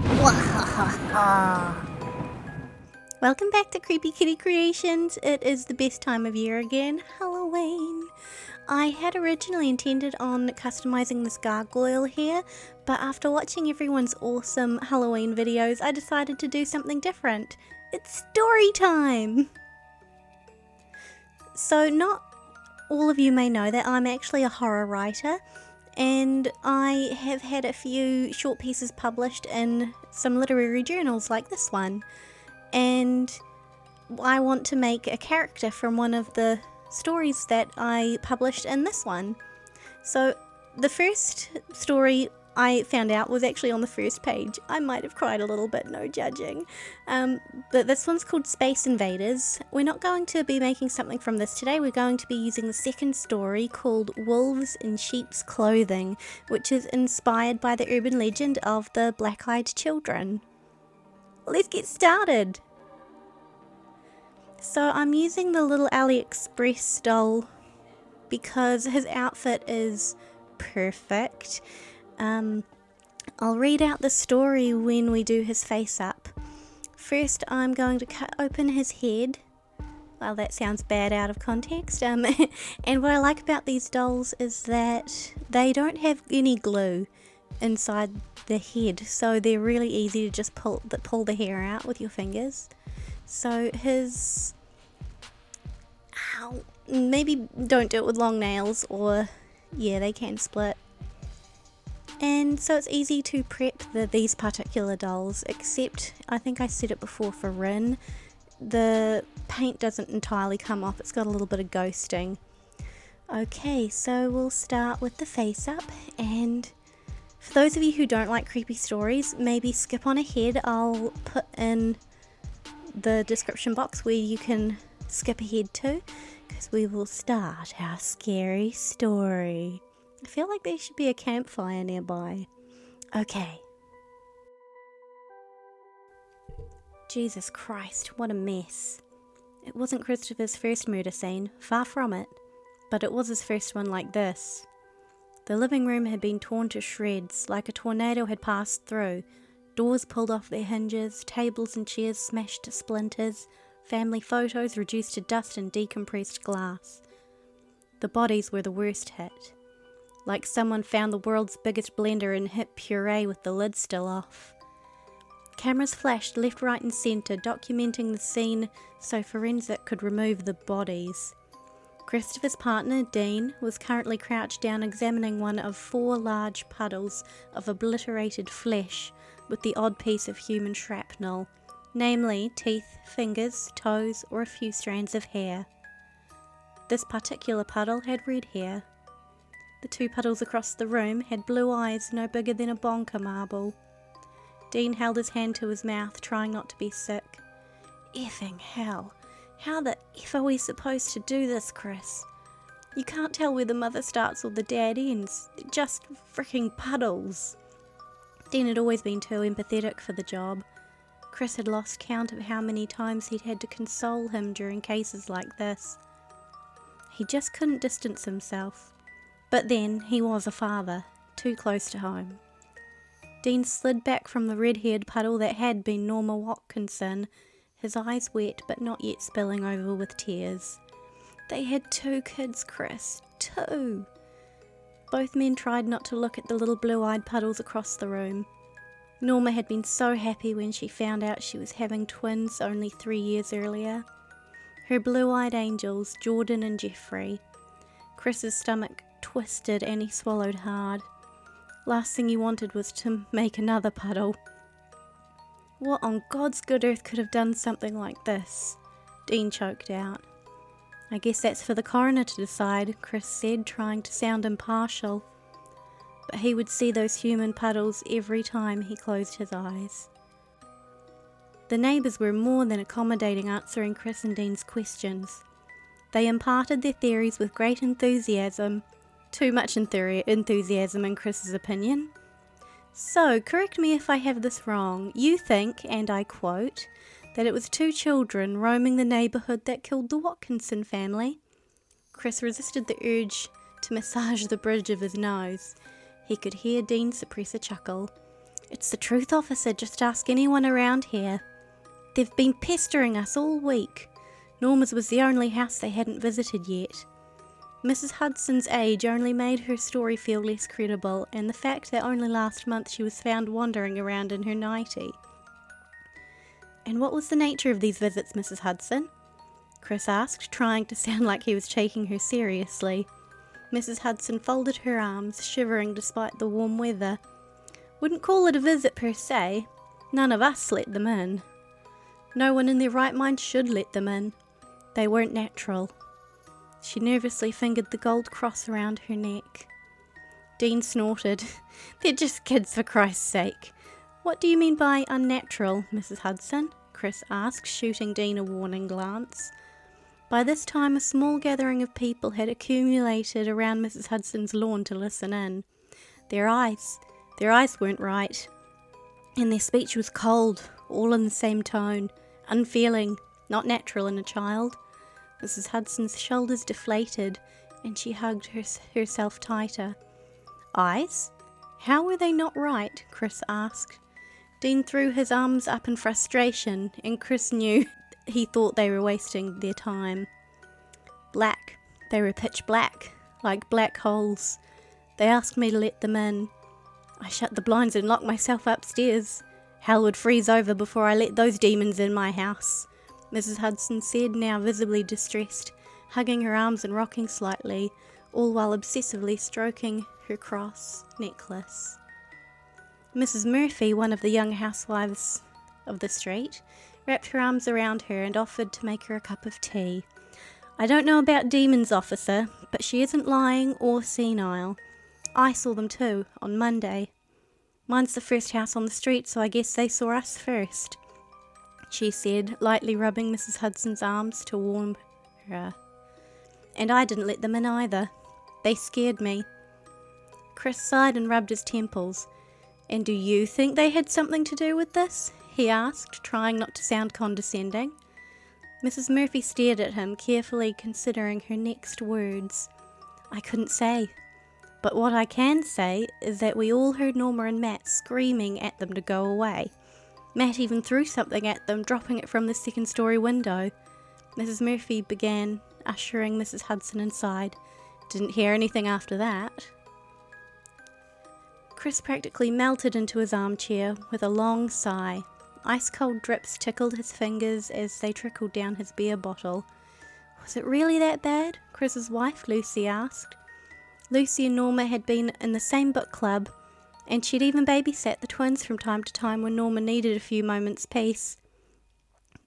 Mwa-ha-ha-ha. Welcome back to Creepy Kitty Creations. It is the best time of year again, Halloween. I had originally intended on customizing this gargoyle here, but after watching everyone's awesome Halloween videos, I decided to do something different. It's story time! So not all of you may know that I'm actually a horror writer, and I have had a few short pieces published in some literary journals like this one. And I want to make a character from one of the stories that I published in this one. So the first story I found out was actually on the first page. I might have cried a little bit, no judging. But this one's called Space Invaders. We're not going to be making something from this today. We're going to be using the second story called Wolves in Sheep's Clothing, which is inspired by the urban legend of the black-eyed children. Let's get started. So I'm using the little AliExpress doll because his outfit is perfect. I'll read out the story when we do his face up. First I'm going to cut open his head. Well, that sounds bad out of context. And what I like about these dolls is that they don't have any glue inside the head, so they're really easy to just pull the hair out with your fingers. So his, maybe don't do it with long nails, or yeah, they can split. And so it's easy to prep these particular dolls, except I think I said it before for Rin, the paint doesn't entirely come off, it's got a little bit of ghosting. Okay, so we'll start with the face up, and for those of you who don't like creepy stories, maybe skip on ahead. I'll put in the description box where you can skip ahead to, because we will start our scary story. I feel like there should be a campfire nearby. Okay. Jesus Christ, what a mess. It wasn't Christopher's first murder scene, far from it, but it was his first one like this. The living room had been torn to shreds, like a tornado had passed through. Doors pulled off their hinges, tables and chairs smashed to splinters, family photos reduced to dust and decompressed glass. The bodies were the worst hit. Like someone found the world's biggest blender and hit puree with the lid still off. Cameras flashed left, right and centre, documenting the scene so forensic could remove the bodies. Christopher's partner, Dean, was currently crouched down examining one of 4 large puddles of obliterated flesh with the odd piece of human shrapnel, namely teeth, fingers, toes, or a few strands of hair. This particular puddle had red hair. The 2 puddles across the room had blue eyes no bigger than a bonker marble. Dean held his hand to his mouth, trying not to be sick. Effing hell. How the F are we supposed to do this, Chris? You can't tell where the mother starts or the dad ends. They're just freaking puddles. Dean had always been too empathetic for the job. Chris had lost count of how many times he'd had to console him during cases like this. He just couldn't distance himself. But then, he was a father, too close to home. Dean slid back from the red-haired puddle that had been Norma Watkinson, his eyes wet but not yet spilling over with tears. They had 2 kids, Chris. 2! Both men tried not to look at the little blue-eyed puddles across the room. Norma had been so happy when she found out she was having twins only 3 years earlier. Her blue-eyed angels, Jordan and Jeffrey. Chris's stomach twisted and he swallowed hard. Last thing he wanted was to make another puddle. What on God's good earth could have done something like this? Dean choked out. I guess that's for the coroner to decide, Chris said, trying to sound impartial. But he would see those human puddles every time he closed his eyes. The neighbours were more than accommodating, answering Chris and Dean's questions. They imparted their theories with great enthusiasm. Too much enthusiasm in Chris's opinion. So, correct me if I have this wrong. You think, and I quote, that it was 2 children roaming the neighbourhood that killed the Watkinson family? Chris resisted the urge to massage the bridge of his nose. He could hear Dean suppress a chuckle. "It's the truth, officer. Just ask anyone around here. They've been pestering us all week." Norma's was the only house they hadn't visited yet. Mrs. Hudson's age only made her story feel less credible, and the fact that only last month she was found wandering around in her nightie. "And what was the nature of these visits, Mrs. Hudson?" Chris asked, trying to sound like he was taking her seriously. Mrs. Hudson folded her arms, shivering despite the warm weather. "Wouldn't call it a visit per se. None of us let them in. No one in their right mind should let them in. They weren't natural." She nervously fingered the gold cross around her neck. Dean snorted. "They're just kids, for Christ's sake." "What do you mean by unnatural, Mrs. Hudson?" Chris asked, shooting Dean a warning glance. By this time, a small gathering of people had accumulated around Mrs. Hudson's lawn to listen in. Their eyes weren't right. And their speech was cold, all in the same tone, unfeeling, not natural in a child. Mrs. Hudson's shoulders deflated, and she hugged herself tighter. "Eyes? How were they not right?" Chris asked. Dean threw his arms up in frustration, and Chris knew he thought they were wasting their time. "Black. They were pitch black, like black holes. They asked me to let them in. I shut the blinds and locked myself upstairs. Hell would freeze over before I let those demons in my house," Mrs. Hudson said, now visibly distressed, hugging her arms and rocking slightly, all while obsessively stroking her cross necklace. Mrs. Murphy, one of the young housewives of the street, wrapped her arms around her and offered to make her a cup of tea. "I don't know about demons, officer, but she isn't lying or senile. I saw them too, on Monday. Mine's the first house on the street, so I guess they saw us first," she said, lightly rubbing Mrs. Hudson's arms to warm her. "And I didn't let them in either. They scared me." Chris sighed and rubbed his temples. "And do you think they had something to do with this?" he asked, trying not to sound condescending. Mrs. Murphy stared at him, carefully considering her next words. "I couldn't say. But what I can say is that we all heard Norma and Matt screaming at them to go away. Matt even threw something at them, dropping it from the second-story window." Mrs. Murphy began ushering Mrs. Hudson inside. "Didn't hear anything after that." Chris practically melted into his armchair with a long sigh. Ice-cold drips tickled his fingers as they trickled down his beer bottle. "Was it really that bad?" Chris's wife, Lucy, asked. Lucy and Norma had been in the same book club, and she'd even babysat the twins from time to time when Norma needed a few moments' peace.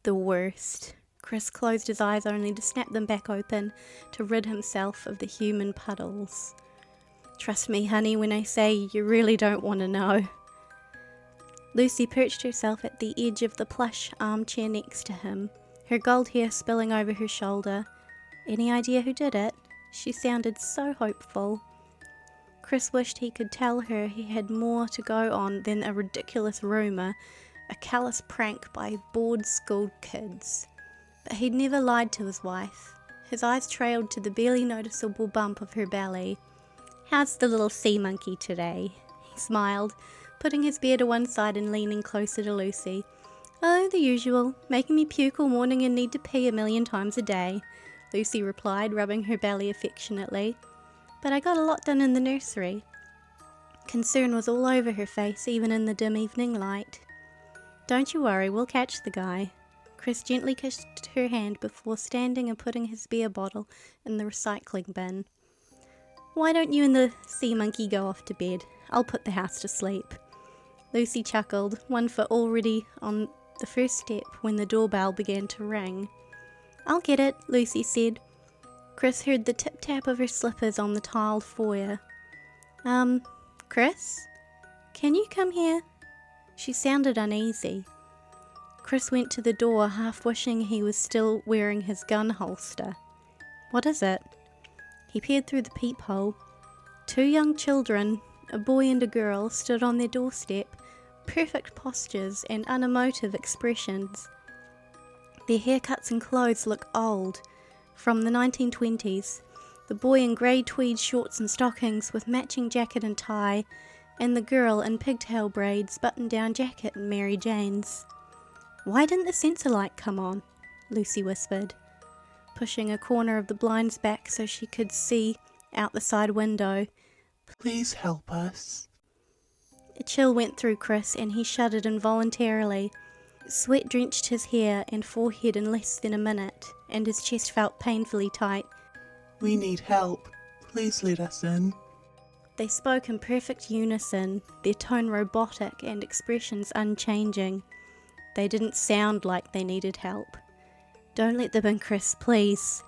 "The worst." Chris closed his eyes only to snap them back open to rid himself of the human puddles. "Trust me, honey, when I say you really don't want to know." Lucy perched herself at the edge of the plush armchair next to him, her gold hair spilling over her shoulder. Any idea who did it? She sounded so hopeful. Chris wished he could tell her he had more to go on than a ridiculous rumour, a callous prank by bored school kids. But he'd never lied to his wife. His eyes trailed to the barely noticeable bump of her belly. "How's the little sea monkey today?" He smiled, putting his beer to one side and leaning closer to Lucy. "Oh, the usual, making me puke all morning and need to pee 1,000,000 times a day," Lucy replied, rubbing her belly affectionately. "But I got a lot done in the nursery." Concern was all over her face, even in the dim evening light. "Don't you worry, we'll catch the guy." Chris gently kissed her hand before standing and putting his beer bottle in the recycling bin. "Why don't you and the sea monkey go off to bed? I'll put the house to sleep." Lucy chuckled, one foot already on the first step when the doorbell began to ring. "I'll get it," Lucy said. Chris heard the tip-tap of her slippers on the tiled foyer. Chris? Can you come here?" She sounded uneasy. Chris went to the door, half wishing he was still wearing his gun holster. "What is it?" He peered through the peephole. 2 young children, a boy and a girl, stood on their doorstep, perfect postures and unemotive expressions. Their haircuts and clothes looked old, from the 1920s. The boy in grey tweed shorts and stockings with matching jacket and tie, and the girl in pigtail braids, button-down jacket and Mary Jane's. "Why didn't the sensor light come on?" Lucy whispered, pushing a corner of the blinds back so she could see out the side window. "Please help us." A chill went through Chris and he shuddered involuntarily. Sweat drenched his hair and forehead in less than a minute, and his chest felt painfully tight. "We need help. Please let us in." They spoke in perfect unison, their tone robotic and expressions unchanging. They didn't sound like they needed help. "Don't let them in, Chris, please."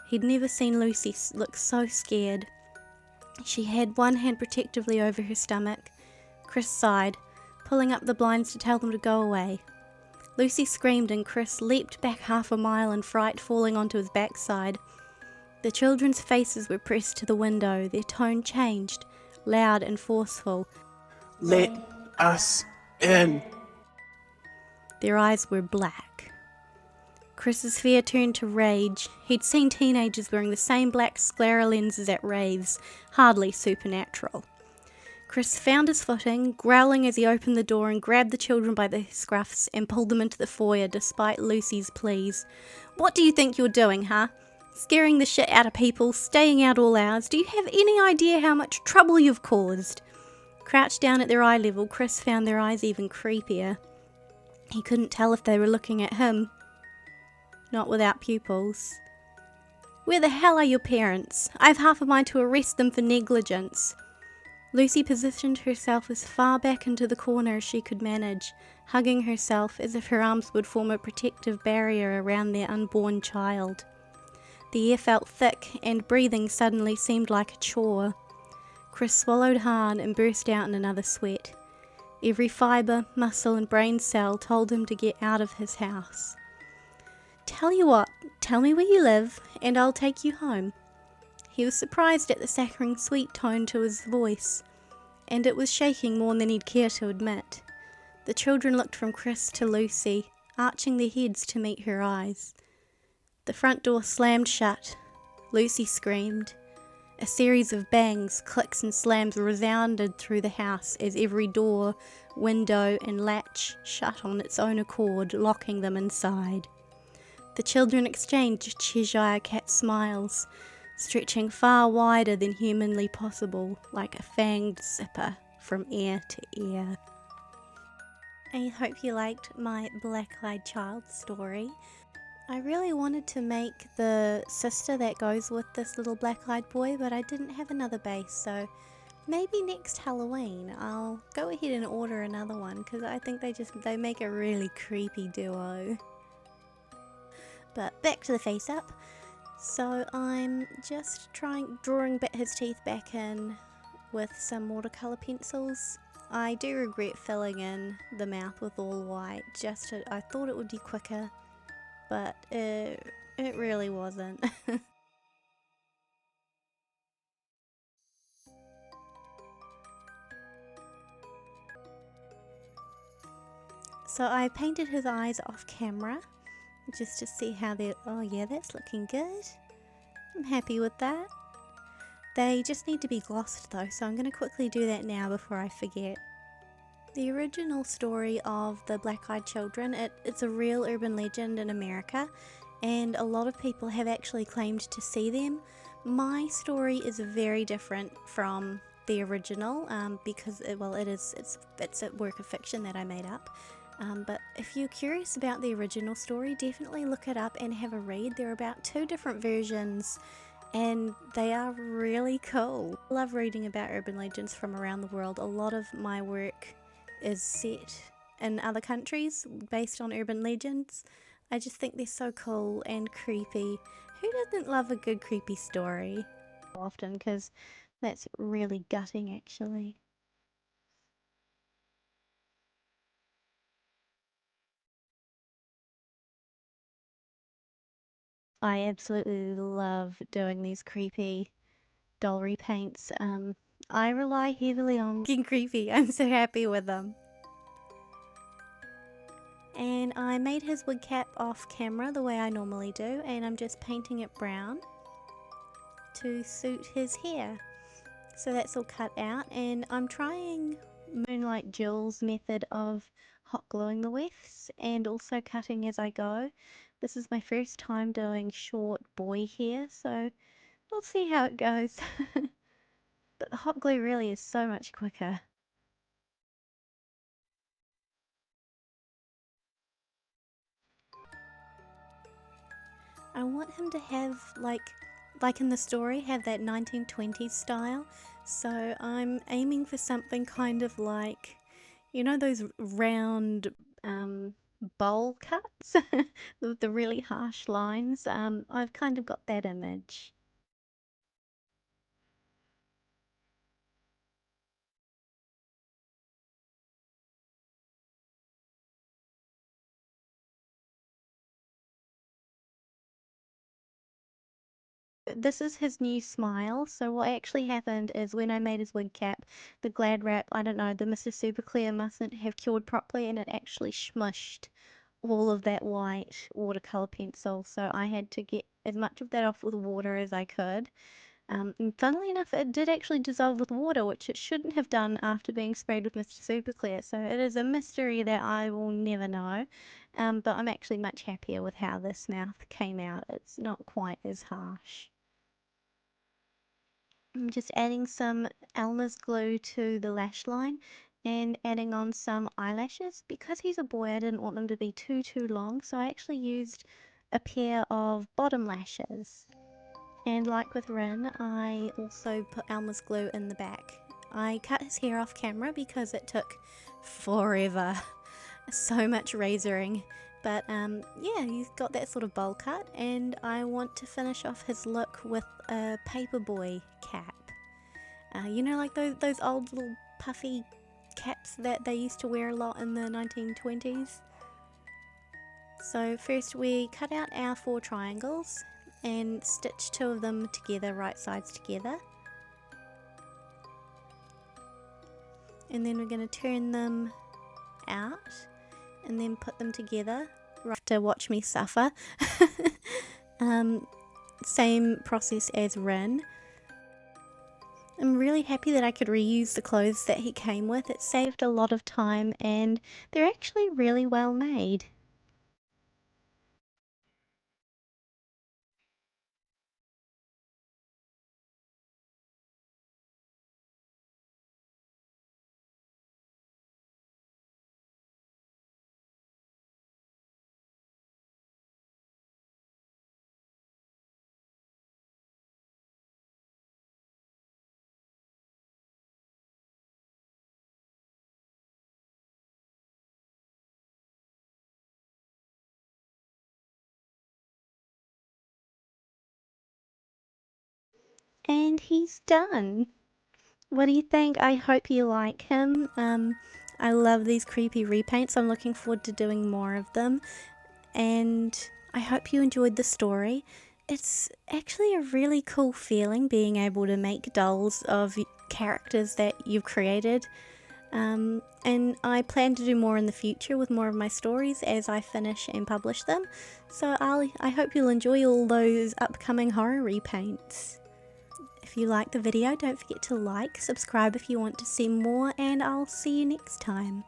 He'd never seen Lucy look so scared. She had one hand protectively over her stomach. Chris sighed, pulling up the blinds to tell them to go away. Lucy screamed and Chris leaped back half a mile in fright, falling onto his backside. The children's faces were pressed to the window, their tone changed, loud and forceful. "Let us in." Their eyes were black. Chris's fear turned to rage. He'd seen teenagers wearing the same black sclera lenses at raves, hardly supernatural. Chris found his footing, growling as he opened the door and grabbed the children by their scruffs and pulled them into the foyer despite Lucy's pleas. "What do you think you're doing, huh? Scaring the shit out of people, staying out all hours. Do you have any idea how much trouble you've caused?" Crouched down at their eye level, Chris found their eyes even creepier. He couldn't tell if they were looking at him. Not without pupils. "Where the hell are your parents? I have half a mind to arrest them for negligence." Lucy positioned herself as far back into the corner as she could manage, hugging herself as if her arms would form a protective barrier around their unborn child. The air felt thick, and breathing suddenly seemed like a chore. Chris swallowed hard and burst out in another sweat. Every fibre, muscle and brain cell told him to get out of his house. "Tell you what, tell me where you live, and I'll take you home." He was surprised at the saccharine sweet tone to his voice, and it was shaking more than he'd care to admit. The children looked from Chris to Lucy, arching their heads to meet her eyes. The front door slammed shut. Lucy screamed. A series of bangs, clicks and slams resounded through the house as every door, window and latch shut on its own accord, locking them inside. The children exchanged Cheshire cat smiles, stretching far wider than humanly possible, like a fanged zipper from ear to ear. I hope you liked my black-eyed child story. I really wanted to make the sister that goes with this little black-eyed boy, but I didn't have another base, so maybe next Halloween I'll go ahead and order another one, because I think they make a really creepy duo. But back to the face up. So I'm just drawing his teeth back in with some watercolour pencils. I do regret filling in the mouth with all white, I thought it would be quicker, but it really wasn't. So I painted his eyes off camera, just to see how they're, oh yeah, that's looking good. I'm happy with that. They just need to be glossed though, so I'm going to quickly do that now before I forget. The original story of the black-eyed children, it's a real urban legend in America, and a lot of people have actually claimed to see them. My story is very different from the original, because it's a work of fiction that I made up. But if you're curious about the original story, definitely look it up and have a read. There are about 2 different versions, and they are really cool. I love reading about urban legends from around the world. A lot of my work is set in other countries based on urban legends. I just think they're so cool and creepy. Who doesn't love a good creepy story? Often, because that's really gutting actually. I absolutely love doing these creepy doll repaints. I rely heavily on getting creepy. I'm so happy with them. And I made his wig cap off camera the way I normally do, and I'm just painting it brown to suit his hair. So that's all cut out, and I'm trying Moonlight Jill's method of hot gluing the wefts and also cutting as I go. This is my first time doing short boy hair, so we'll see how it goes. But the hot glue really is so much quicker. I want him to have, like in the story, have that 1920s style. So I'm aiming for something kind of like, you know, those round bowl cuts with the really harsh lines. I've kind of got that image. This is his new smile. So what actually happened is when I made his wig cap, the Glad wrap, I don't know, the Mr. Super Clear mustn't have cured properly and it actually smushed all of that white watercolor pencil. So I had to get as much of that off with water as I could. And funnily enough, it did actually dissolve with water, which it shouldn't have done after being sprayed with Mr. Super Clear. So it is a mystery that I will never know. But I'm actually much happier with how this mouth came out. It's not quite as harsh. I'm just adding some Elmer's glue to the lash line and adding on some eyelashes. Because he's a boy, I didn't want them to be too long, so I actually used a pair of bottom lashes. And like with Rin, I also put Elmer's glue in the back. I cut his hair off camera because it took forever. So much razoring. But yeah, he's got that sort of bowl cut, and I want to finish off his look with a paperboy cap. You know, like those old little puffy caps that they used to wear a lot in the 1920s? So first we cut out our 4 triangles and stitch 2 of them together, right sides together. And then we're going to turn them out and then put them together. Right, to watch me suffer. Same process as Rin. I'm really happy that I could reuse the clothes that he came with. It saved a lot of time and they're actually really well made. And he's done. What do you think? I hope you like him. I love these creepy repaints. I'm looking forward to doing more of them. And I hope you enjoyed the story. It's actually a really cool feeling being able to make dolls of characters that you've created. And I plan to do more in the future with more of my stories as I finish and publish them. So I hope you'll enjoy all those upcoming horror repaints. If you liked the video, don't forget to like, subscribe if you want to see more, and I'll see you next time.